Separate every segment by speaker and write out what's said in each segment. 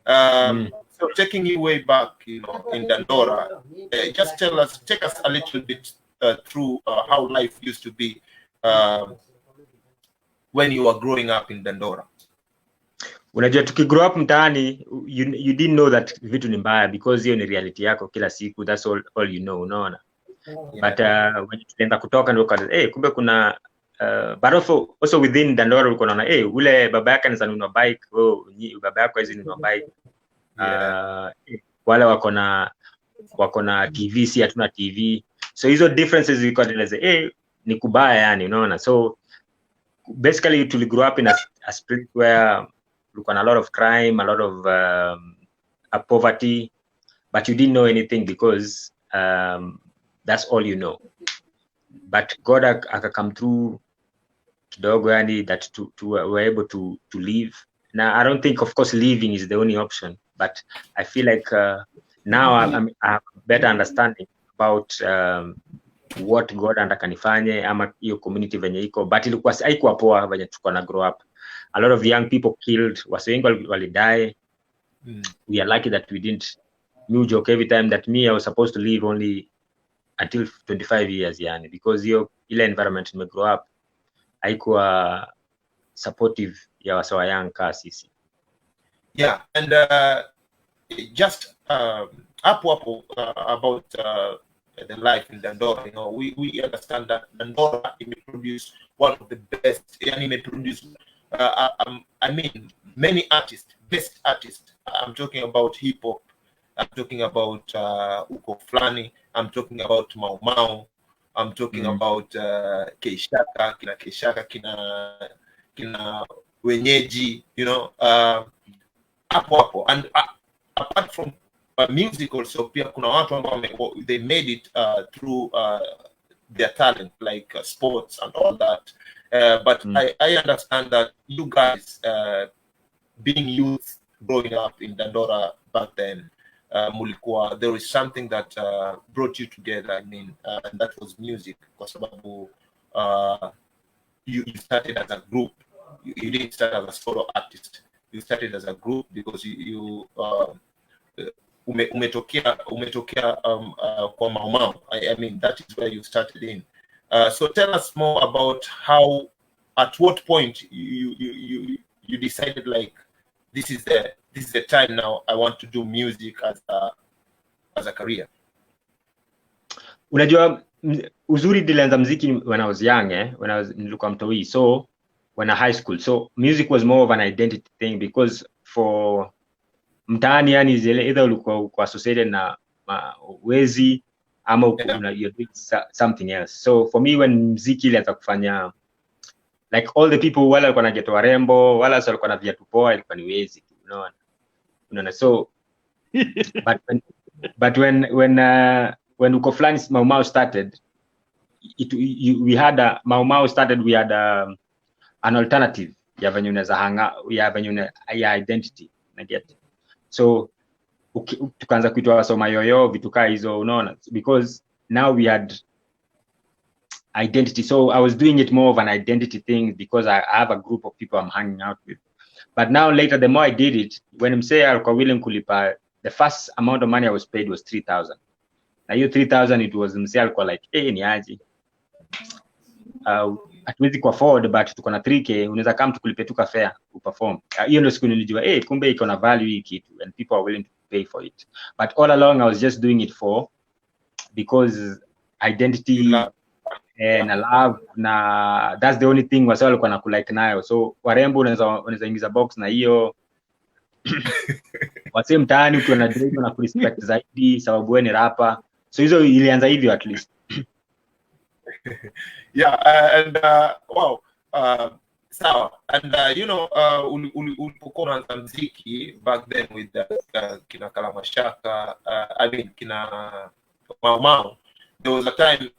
Speaker 1: So taking you way back, in Dandora, just take us a little bit through how life used to be when you were growing up in Dandora.
Speaker 2: Unajua tukigrow up mtaani, you didn't know that vitu ni mbaya because hiyo ni reality yako kila siku, that's all you know, unaona. But when tulienda kutoka ndio kumbe kuna but also within Dandora ulikuwa unaona ule baba yake anaweza nunua bike, baba yako hizi nunua bike. Wale wako na TV, si hatuna TV. So hizo differences zilikuwa ni kubaya yani, unaona. So basically to grow up in a spirit where kulikuwa na a lot of crime, a lot of poverty, but you didn't know anything because that's all you know. But God come through kidogo yani that we're able to live. Now I don't think, of course, living is the only option, but I feel like now I have a better understanding about what God andakanifanye ama hiyo community venye iko, but ilikuwa haikuwa poa venye tulikuwa na grow up. A lot of young people killed, wase wengi wali die. We are lucky that we didn't. Me joke every time that I was supposed to live only until 25 years yani, because ile environment me grow up haikuwa supportive ya wase wa young ka sisi.
Speaker 1: Yeah, and just hapo about the life in Dandora, we understand that Dandora produce one of the best, and produce I mean many artists, best artists. I'm talking about hip hop, I'm talking about Uko Flani, I'm talking about Mau Mau, I'm talking about Keishaka, kina wenyeji, hapo. And apart from music also, pia kuna watu ambao they made it through their talent, like sports and all that. But I understand that you guys, being youth, growing up in Dandora back then, mulikuwa, there is something that brought you together. I mean, and that was music. Kwa sababu you started as a group. You didn't start as a solo artist. You started as a group because you umetokea kwa Mau Mau. I mean, that is where you started in. So tell us more about how, at what point you decided like this is the time now I want to do music as a career.
Speaker 2: Unajua uzuri nilianza muziki when I was young, nilikuwa mtoi, so when I high school, so music was more of an identity thing, because for mtaani yani either ulikuwa associated na wezi ama you're doing something else. So for me, when muziki ilianza kufanya, like all the people wale walikuwa na geto warembo, wala walikuwa na viatu poa, ilikuwa ni wezi, unaona. So but when Uko Flani Mau Mau started, we had a Mau Mau started, we had an alternative ya venye unaweza hanga ya venye ya identity na get. So tukaanza kuitwa wasoma yoyo, vitu kaa hizo, unaona, because now we had identity. So I was doing it more of an identity thing because I have a group of people I'm hanging out with. But now later, the more I did it, when I'm saying alikuwa willing kulipa, the first amount of money I was paid was 3,000. Na hiyo 3,000 it was msee alikuwa like, ni aje, hatuwezi ku afford, but tuko na 3k, unaweza kama tukulipe tu fare uperform. Hiyo ndio siku nilijua kumbe iko na value hii kitu, and people are willing to pay for it. But all along I was just doing it because identity and love, na that's the only thing wasa walikuwa na kulike nayo. So warembo unaweza ingiza box na hiyo wase mtaani ukiwa na Drake na kurespect zaidi sababu wewe ni rapper. So hizo ilianza hivyo at least.
Speaker 1: Yeah, and wow, sawa. And ulipokuwa unaanza muziki back then with kina Kalamashaka, I mean kina Mau Mau, there was a time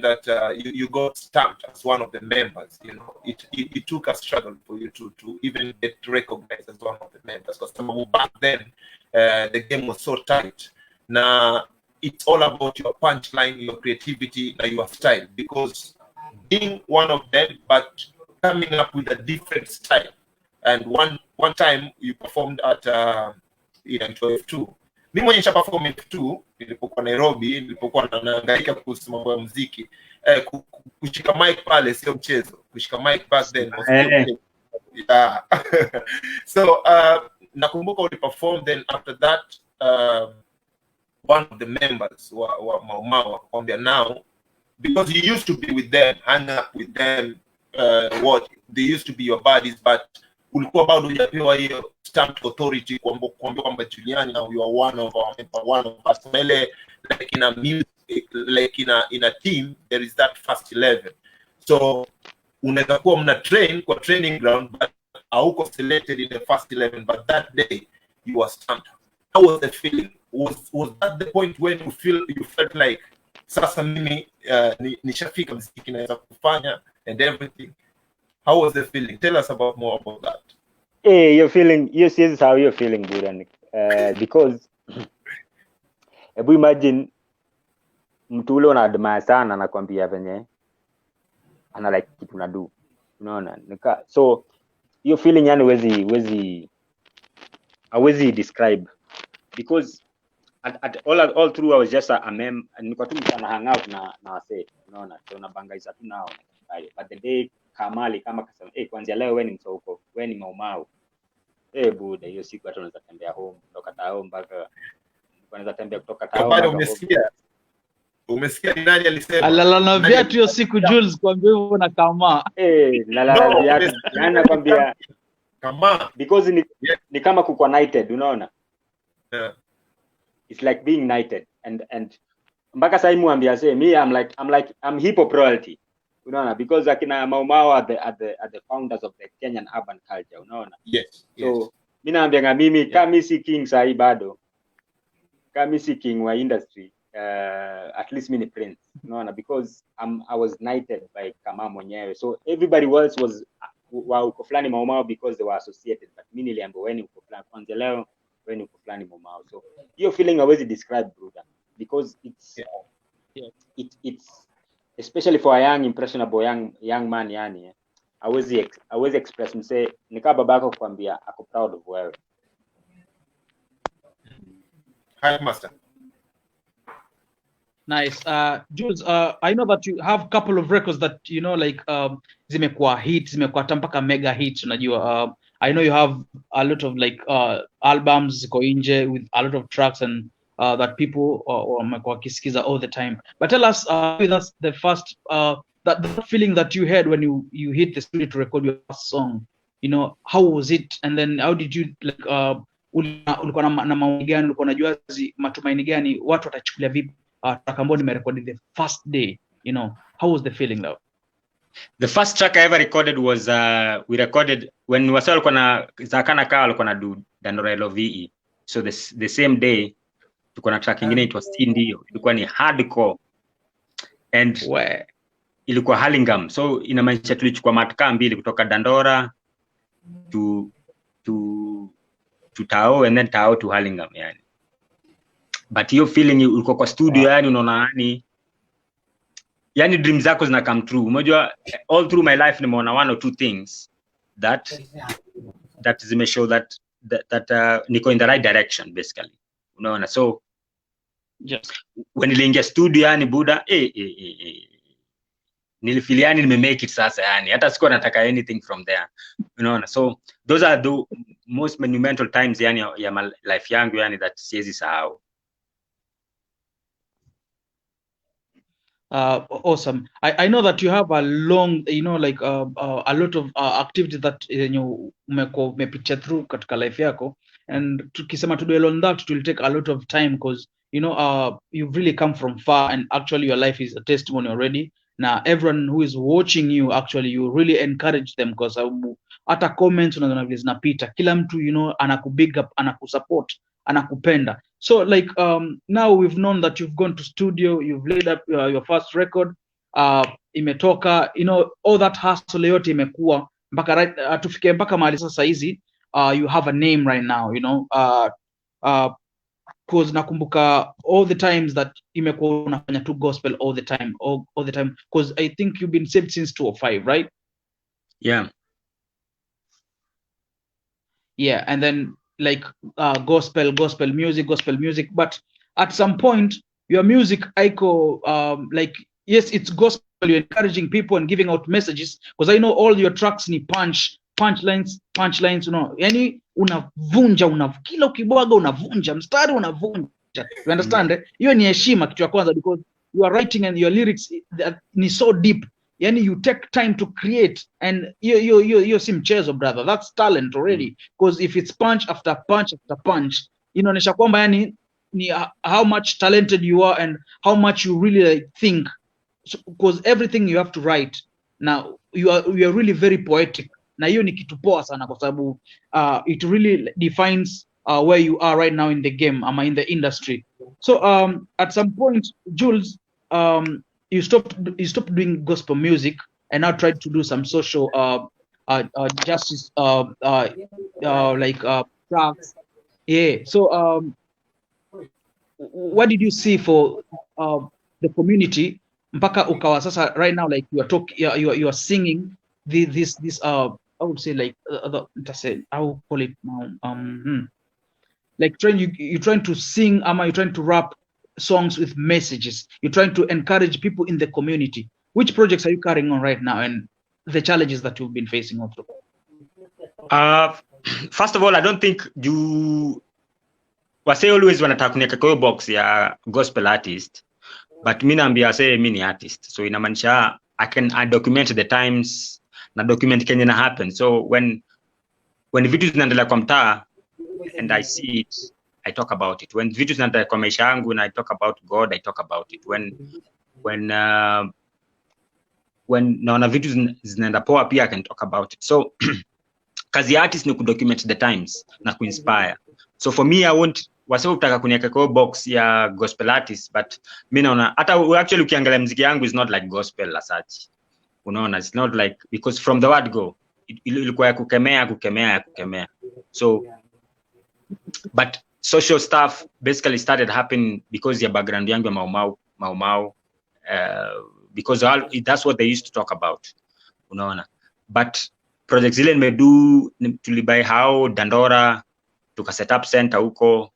Speaker 1: that you got stamped as one of the members. It took a struggle for you to even get recognized as one of the members, because back then the game was so tight. Now it's all about your punchline, your creativity, and your style, because being one of them but coming up with a different style, and one one time you performed at F2. Mimi mwenye perform F2 nilipokuwa Nairobi, nilipokuwa naangaika kuhusu mambo ya muziki. Kushika mic pale sio mchezo. Kushika mic back then was okay. Yeah. So nakumbuka uli perform, then after that one of the members wa Mau akwambia, now because you used to be with them, hang up with them, what they used to be your buddies, but ulikuwa bado hujapewa hiyo stamped authority kuambia kwamba Juliani, now you are one of our member, one of us. Like in a music, like in a team, there is that first 11. So unaweza kuwa mna train kwa training ground, but hauko selected in the first 11, but that day you were stamped. How was the feeling? Was that the point when you felt like sasa mimi nishafika muziki naweza kufanya and everything? How was the feeling? Tell us more about that.
Speaker 2: Hey, you're feeling, yes, this is how you're feeling, Juliani. Because hebu imagine mtu ule unaadmire sana anakuambia venye ana like kitu na do, unaona, so you're feeling, yani hawezi describe, because at all through I was just a mem, nilikuwa tu mtana hang out na wase, unaona, so na bangaiza tu nao, but the day Kamali kama kasema kuanzia leo wewe ni msoko, wewe ni Mau. Buda, hiyo siku hata unaweza tembea home kutoka tao mpaka unaweza tembea kutoka tao mpaka
Speaker 1: umesikia ni nani alisema
Speaker 3: alala viatu hiyo siku Jules kwambia hivyo na kama
Speaker 2: lala viatu, yani nakwambia
Speaker 1: kama
Speaker 2: because ni kama kuko knighted, unaona.
Speaker 1: Yeah.
Speaker 2: It's like being knighted, and mpaka sasa muambia say me I'm hip hop royalty, unaona, because akina Mau are the founders of the Kenyan urban culture, unaona.
Speaker 1: Yes.
Speaker 2: So mimi naambia mimi kama si king sahi bado, kama si king wa industry, at least mimi ni prince, unaona, because I was knighted by kama mwenyewe. So everybody else was uko fulani Mau because they were associated, but mimi niliambiwa wewe ni uko fulani kwanza leo, wewe ni uko fulani Mau. So hiyo feeling hawezi describe, brother, because it's especially for a young impressionable young man, yani hawezi express mse ni kama babako kukwambia ako proud of wewe.
Speaker 1: Hi master.
Speaker 3: Nice. Jules, I know that you have a couple of records that you know, like zimekuwa hits, zimekuwa mpaka mega hits, unajua. I know you have a lot of like albums ziko nje with a lot of tracks and that people wamekuwa kisikiza all the time. But tell us, that's the first that feeling that you had when you hit the studio to record your first song. You know, how was it? And then how did you like ulikuwa na maoni gani, ulikuwa unajua matumaini gani, watu watachukulia vipi track ambayo nimerecord the first day, you know? How was the feeling though?
Speaker 2: The first track I ever recorded was we recorded when wasa walikuwa na Zakana Kaa walikuwa na do Dandora LOVE. So the same day tuko na track nyingine it was ndio ilikuwa ni hardcore and ilikuwa Hurlingham. So inamaanisha tulichukua matukaa mbili kutoka Dandora to Tao and then Tao to Hurlingham, yani. But hiyo feeling ulikuwa kwa studio, yani unaona yani dreams zako zina come true. Unajua all through my life nimeona one or two things that zime show that niko in the right direction basically, unaona. So
Speaker 3: yes,
Speaker 2: when niliingia studio, yani buda nilifeel yani nimemake it sasa, yani hata sikuwa nataka anything from there, unaona. So those are the most monumental times yani ya my life yangu, yani that siwezi sahau.
Speaker 3: Awesome. I know that you have a long, you know, like a lot of activities that umepitia through katika life yako, and tukisema to dwell on that it will take a lot of time, because you know you've really come from far, and actually your life is a testimony already. Now everyone who is watching you, actually you really encourage them, because hata comments unaona vile zinapita, kila mtu, you know, anakubig up, anakusupport, anakupenda. So like now we've known that you've gone to studio, you've laid up your first record, imetoka, you know, all that hustle yote imekuwa mpaka right tufike mpaka mahali sasa hizi, you have a name right now, you know, cause nakumbuka all the times that imekuwa unafanya tu gospel all the time, cause I think you've been saved since 2005, right?
Speaker 2: Yeah.
Speaker 3: yeah, and then like gospel music, but at some point your music aiko like, yes, it's gospel, you're encouraging people and giving out messages, because I know all your tracks ni punchlines, you know, yani unavunja kila ukibwaga unavunja mstari, unavunja, you understand hiyo ni heshima, kitu ya kwanza, because you are writing and your lyrics that ni so deep, yani you take time to create, and hiyo si mchezo brother, that's talent already, because if it's punch after punch after punch, inaonyesha kwamba yani ni how much talented you are and how much you really like think, because everything you have to write now, you are really very poetic, na hiyo ni kitu poa sana, kwa sababu it really defines where you are right now in the game ama in the industry. So at some point, Jules, you stopped doing gospel music and now tried to do some social justice like tracks. Yeah. So what did you see for the community mpaka ukawa sasa right now, like you are singing this I would say like I will call it now like you're trying to sing, you're trying to rap songs with messages, you're trying to encourage people in the community. Which projects are you carrying on right now, and the challenges that you've been facing also?
Speaker 2: First of all, I don't think you wase always wanataka kuniweka kwa box ya gospel artist, but mimi naambia say mimi ni artist, so inamaanisha I document the times na document kenye na happen. So when vitu zinaendelea kwa mtaa and I see it, I talk about it. When vitu zinaendelea kwa maisha yangu and I talk about God, I talk about it. When naona vitu zinaenda poa pia I can talk about it. So kazi ya artist ni kudocument the times na kuinspire. So for me, I won't wasema kutaka kuniweka kwa box ya gospel artist, but mimi naona hata actually ukiangalia muziki yangu is not like gospel as such. Unaona, it's not like, because from the word go ilikuwa ya kukemea. So but social stuff basically started happening because ya background yangu ya Mau, because that's what they used to talk about, unaona. But projects zile nimedu, tulibai hao Dandora, tuka set up center huko,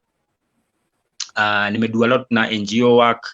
Speaker 2: nimedu a lot na NGO work,